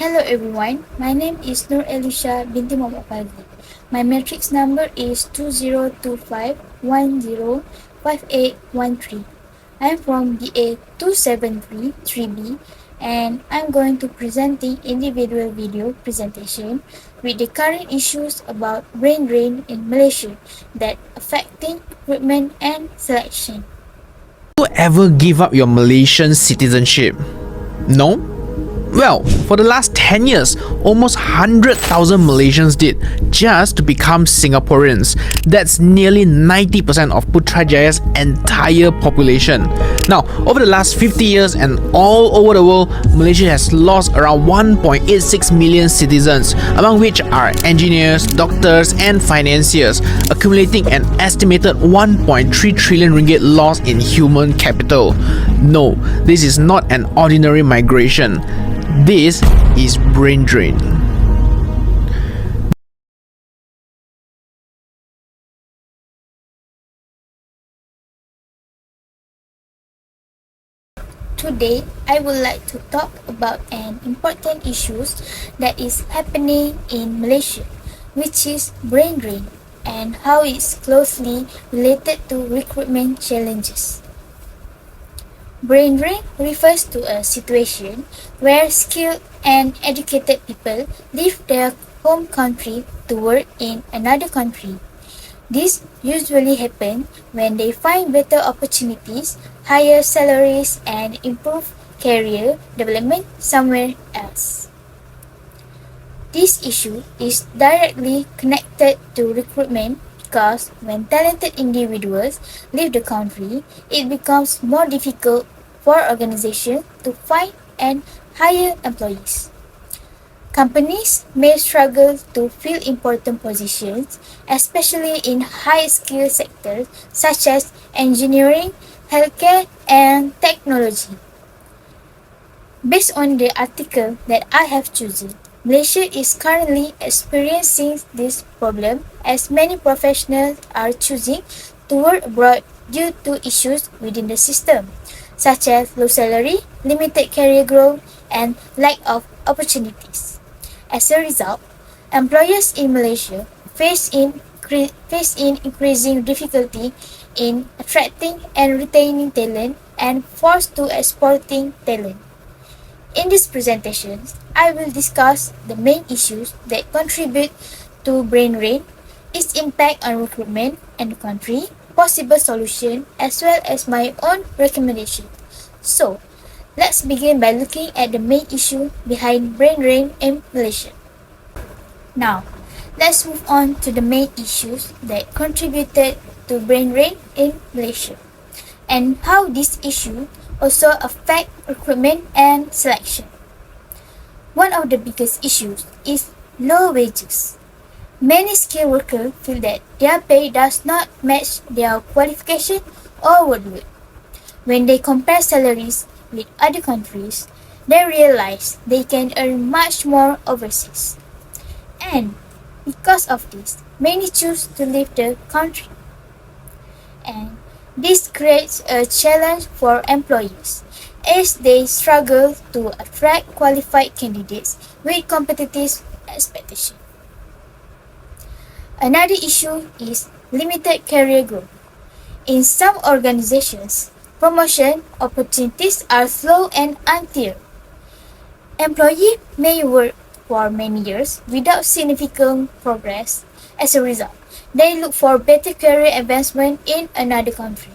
Hello everyone, my name is Nur Elisha binti Muhammad Fazli. My matrix number is 2025105813. I'm from BA 273 3B and I'm going to presenting individual video presentation with the current issues about brain drain in Malaysia that affecting recruitment and selection. You ever give up your Malaysian citizenship? No? Well, for the last 10 years, almost 100,000 Malaysians did just to become Singaporeans. That's nearly 90% of Putrajaya's entire population. Now, over the last 50 years and all over the world, Malaysia has lost around 1.86 million citizens, among which are engineers, doctors, and financiers, accumulating an estimated 1.3 trillion ringgit loss in human capital. No, this is not an ordinary migration. This is brain drain. Today, I would like to talk about an important issue that is happening in Malaysia, which is brain drain and how it's closely related to recruitment challenges. Brain drain refers to a situation where skilled and educated people leave their home country to work in another country. This usually happens when they find better opportunities, higher salaries, and improved career development somewhere else. This issue is directly connected to recruitment because when talented individuals leave the country, it becomes more difficult for organizations to find and hire employees. Companies may struggle to fill important positions, especially in high-skill sectors such as engineering, healthcare, and technology. Based on the article that I have chosen, Malaysia is currently experiencing this problem as many professionals are choosing to work abroad due to issues within the system, such as low salary, limited career growth, and lack of opportunities. As a result, employers in Malaysia face increasing difficulty in attracting and retaining talent and forced to exporting talent. In this presentation, I will discuss the main issues that contribute to brain drain, its impact on recruitment and the country, possible solution, as well as my own recommendation. So, let's begin by looking at the main issue behind brain drain in Malaysia. Now, let's move on to the main issues that contributed to brain drain in Malaysia and how this issue also affect recruitment and selection. One of the biggest issues is low wages. Many skilled workers feel that their pay does not match their qualification or workload. When they compare salaries with other countries, they realize they can earn much more overseas. And because of this, many choose to leave the country. And this creates a challenge for employers as they struggle to attract qualified candidates with competitive expectations. Another issue is limited career growth. In some organizations, promotion opportunities are slow and unclear. Employees may work for many years without significant progress. As a result, they look for better career advancement in another country.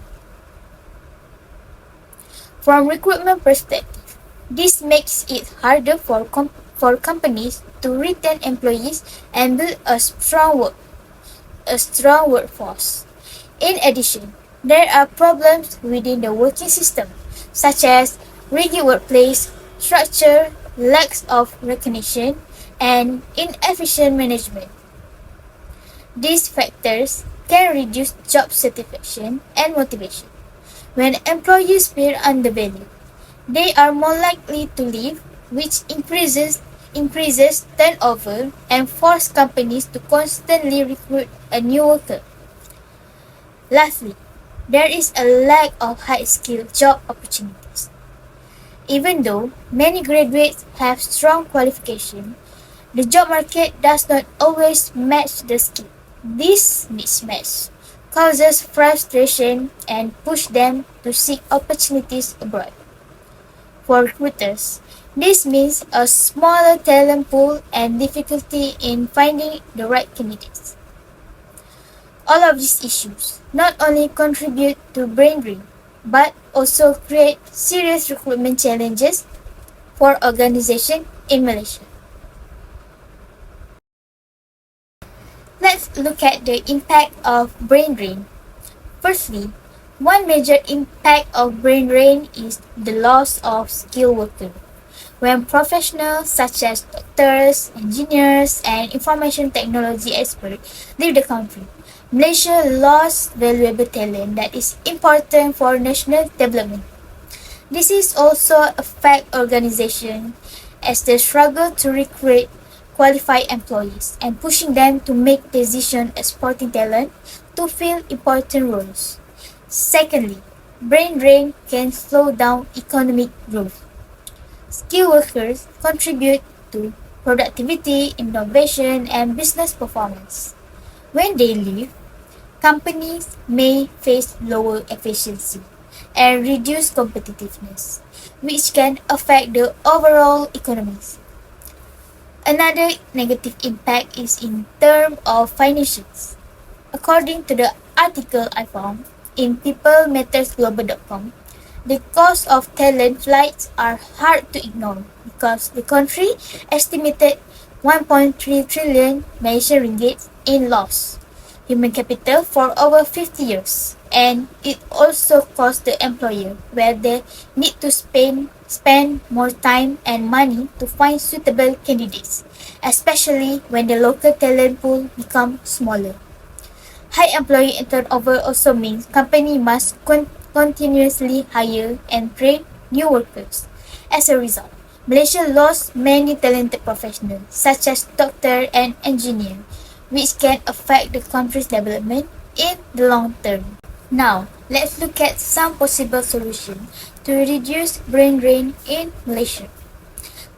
From recruitment perspective, this makes it harder for companies to retain employees and build a strong workforce. In addition, there are problems within the working system, such as rigid workplace structure, lack of recognition, and inefficient management. These factors can reduce job satisfaction and motivation. When employees feel undervalued, they are more likely to leave, which increases turnover and force companies to constantly recruit a new worker. Lastly, there is a lack of high-skilled job opportunities. Even though many graduates have strong qualification, the job market does not always match the skill. This mismatch causes frustration and push them to seek opportunities abroad. For recruiters, this means a smaller talent pool and difficulty in finding the right candidates. All of these issues not only contribute to brain drain, but also create serious recruitment challenges for organizations in Malaysia. Let's look at the impact of brain drain. Firstly, one major impact of brain drain is the loss of skilled workers. When professionals such as doctors, engineers, and information technology experts leave the country, Malaysia lost valuable talent that is important for national development. This is also affect organizations as they struggle to recruit qualified employees and pushing them to make decisions exporting talent to fill important roles. Secondly, brain drain can slow down economic growth. Skilled workers contribute to productivity, innovation, and business performance. When they leave, companies may face lower efficiency and reduce competitiveness, which can affect the overall economies. Another negative impact is in terms of financials. According to the article I found in peoplemattersglobal.com, the cost of talent flights are hard to ignore because the country estimated 1.3 trillion Malaysian ringgit in loss human capital for over 50 years, and it also costs the employer where they need to spend more time and money to find suitable candidates, especially when the local talent pool becomes smaller. High employee turnover also means company must continuously hire and train new workers. As a result, Malaysia lost many talented professionals such as doctor and engineer, which can affect the country's development in the long term. Now, let's look at some possible solutions to reduce brain drain in Malaysia.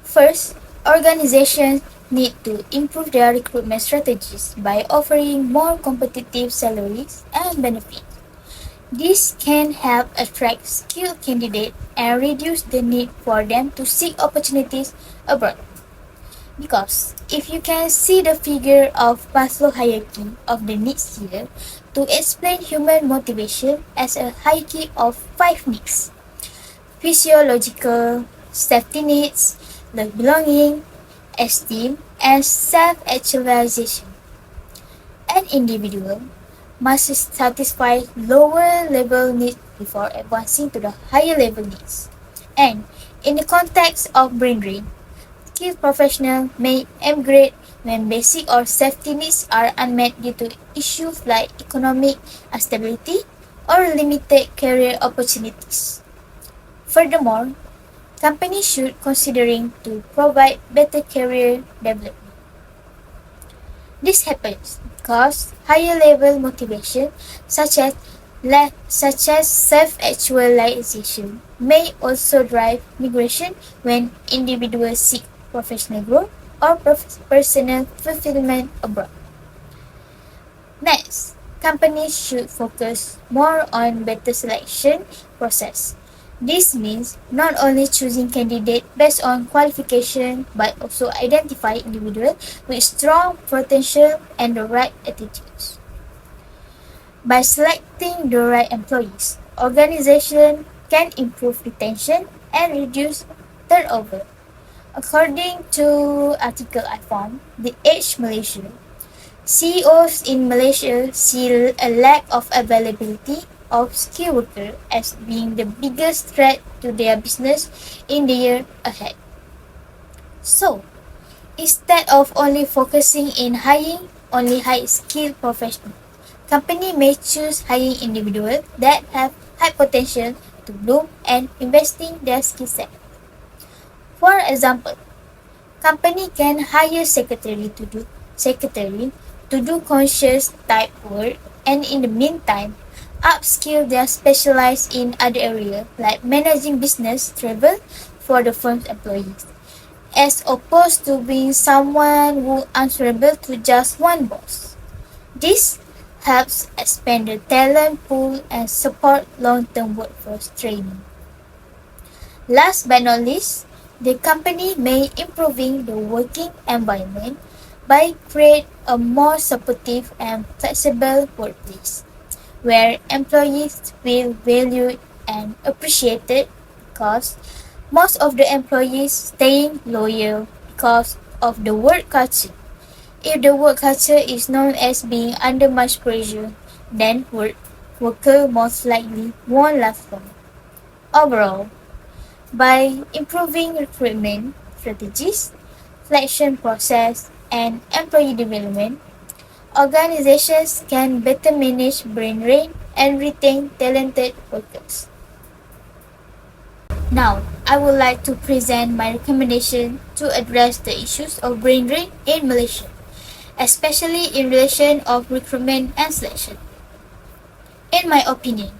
First, organizations need to improve their recruitment strategies by offering more competitive salaries and benefits. This can help attract skilled candidates and reduce the need for them to seek opportunities abroad. Because if you can see the figure of Maslow hierarchy of the needs here to explain human motivation as a hierarchy of 5 needs: physiological, safety needs, love belonging, esteem, and self-actualization. An individual must satisfy lower level needs before advancing to the higher level needs. And in the context of brain drain, skilled professionals may emigrate when basic or safety needs are unmet due to issues like economic instability or limited career opportunities. Furthermore, companies should considering to provide better career development. This happens because higher level motivation such as self-actualization may also drive migration when individuals seek professional growth or personal fulfillment abroad. Next, companies should focus more on better selection process. This means not only choosing candidates based on qualification but also identify individuals with strong potential and the right attitudes. By selecting the right employees, organizations can improve retention and reduce turnover. According to article I found, The Age Malaysia, CEOs in Malaysia see a lack of availability of skilled workers as being the biggest threat to their business in the year ahead. So, instead of only focusing in hiring only high-skilled professionals, company may choose hiring individuals that have high potential to bloom and investing their skill set. For example, company can hire secretary to do conscious type work and in the meantime upskill their specialized in other areas like managing business, travel, for the firm's employees, as opposed to being someone who answerable to just one boss. This helps expand the talent pool and support long-term workforce training. Last but not least, the company may improving the working environment by create a more supportive and flexible workplace where employees feel valued and appreciated because most of the employees staying loyal because of the work culture. If the work culture is known as being under much pressure, then worker most likely won't last long. Overall, by improving recruitment strategies, selection process, and employee development, organizations can better manage brain drain and retain talented workers. Now, I would like to present my recommendation to address the issues of brain drain in Malaysia, especially in relation of recruitment and selection. In my opinion,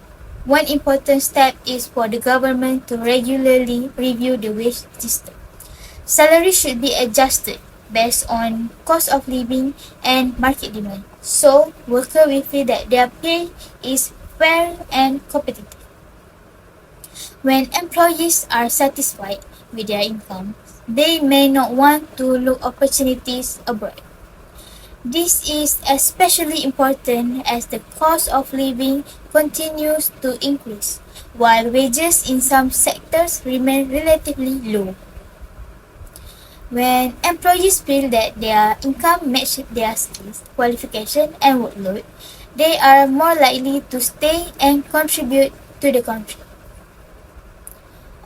one important step is for the government to regularly review the wage system. Salary should be adjusted based on cost of living and market demand, so workers will feel that their pay is fair and competitive. When employees are satisfied with their income, they may not want to look opportunities abroad. This is especially important as the cost of living continues to increase, while wages in some sectors remain relatively low. When employees feel that their income matches their skills, qualification, and workload, they are more likely to stay and contribute to the country.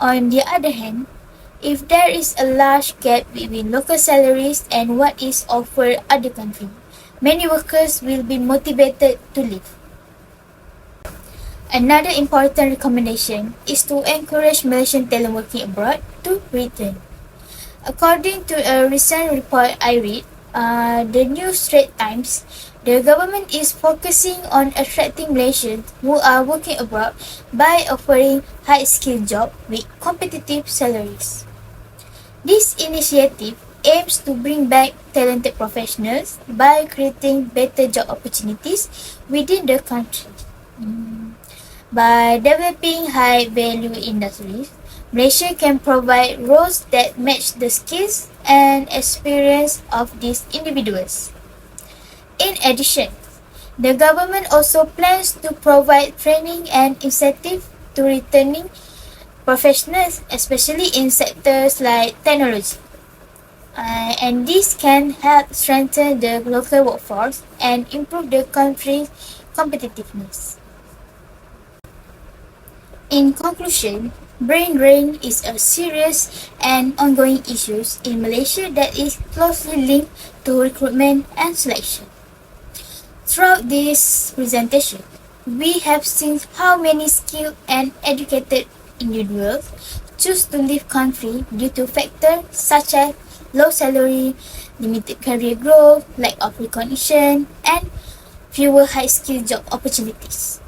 On the other hand, if there is a large gap between local salaries and what is offered other countries, many workers will be motivated to leave. Another important recommendation is to encourage Malaysian talent working abroad to return. According to a recent report I read, the New Straits Times, the government is focusing on attracting Malaysians who are working abroad by offering high-skilled jobs with competitive salaries. This initiative aims to bring back talented professionals by creating better job opportunities within the country. By developing high-value industries, Malaysia can provide roles that match the skills and experience of these individuals. In addition, the government also plans to provide training and incentive to returning professionals, especially in sectors like technology. And this can help strengthen the local workforce and improve the country's competitiveness. In conclusion, brain drain is a serious and ongoing issue in Malaysia that is closely linked to recruitment and selection. Throughout this presentation, we have seen how many skilled and educated individuals choose to leave country due to factors such as low salary, limited career growth, lack of recognition, and fewer high-skilled job opportunities.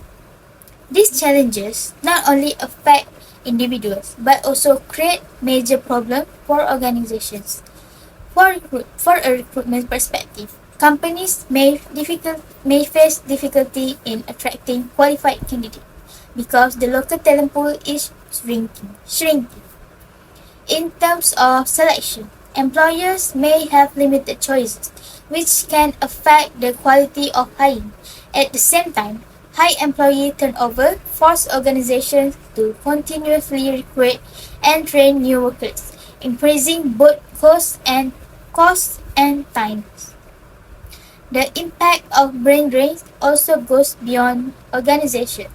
These challenges not only affect individuals but also create major problems for organizations. For a recruitment perspective, companies may face difficulty in attracting qualified candidates because the local talent pool is shrinking. In terms of selection, employers may have limited choices, which can affect the quality of hiring. At the same time, high employee turnover forces organizations to continuously recruit and train new workers, increasing both costs and time. The impact of brain drain also goes beyond organization.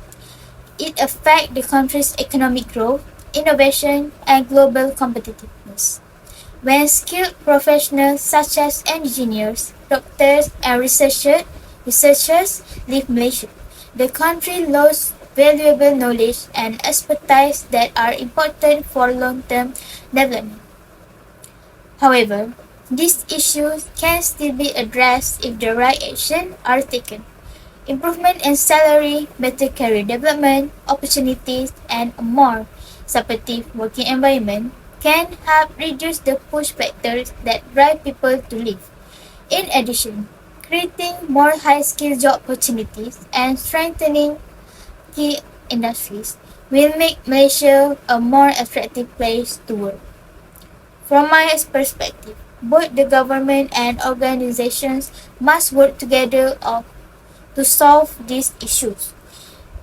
It affects the country's economic growth, innovation, and global competitiveness. When skilled professionals such as engineers, doctors, and researchers leave Malaysia, the country loses valuable knowledge and expertise that are important for long-term development. However, these issues can still be addressed if the right actions are taken. Improvement in salary, better career development opportunities, and a more supportive working environment can help reduce the push factors that drive people to leave. In addition, creating more high-skilled job opportunities and strengthening key industries will make Malaysia a more attractive place to work. From my perspective, both the government and organizations must work together to solve these issues.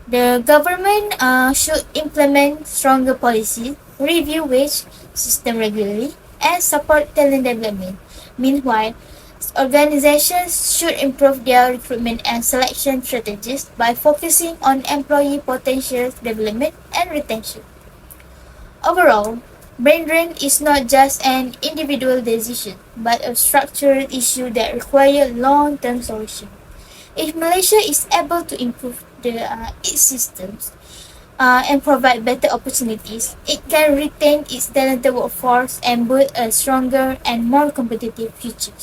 The government should implement stronger policies, review wage system regularly, and support talent development. Meanwhile, organizations should improve their recruitment and selection strategies by focusing on employee potential development and retention. Overall, brain drain is not just an individual decision, but a structural issue that requires long-term solution. If Malaysia is able to improve its systems and provide better opportunities, it can retain its talented workforce and build a stronger and more competitive future.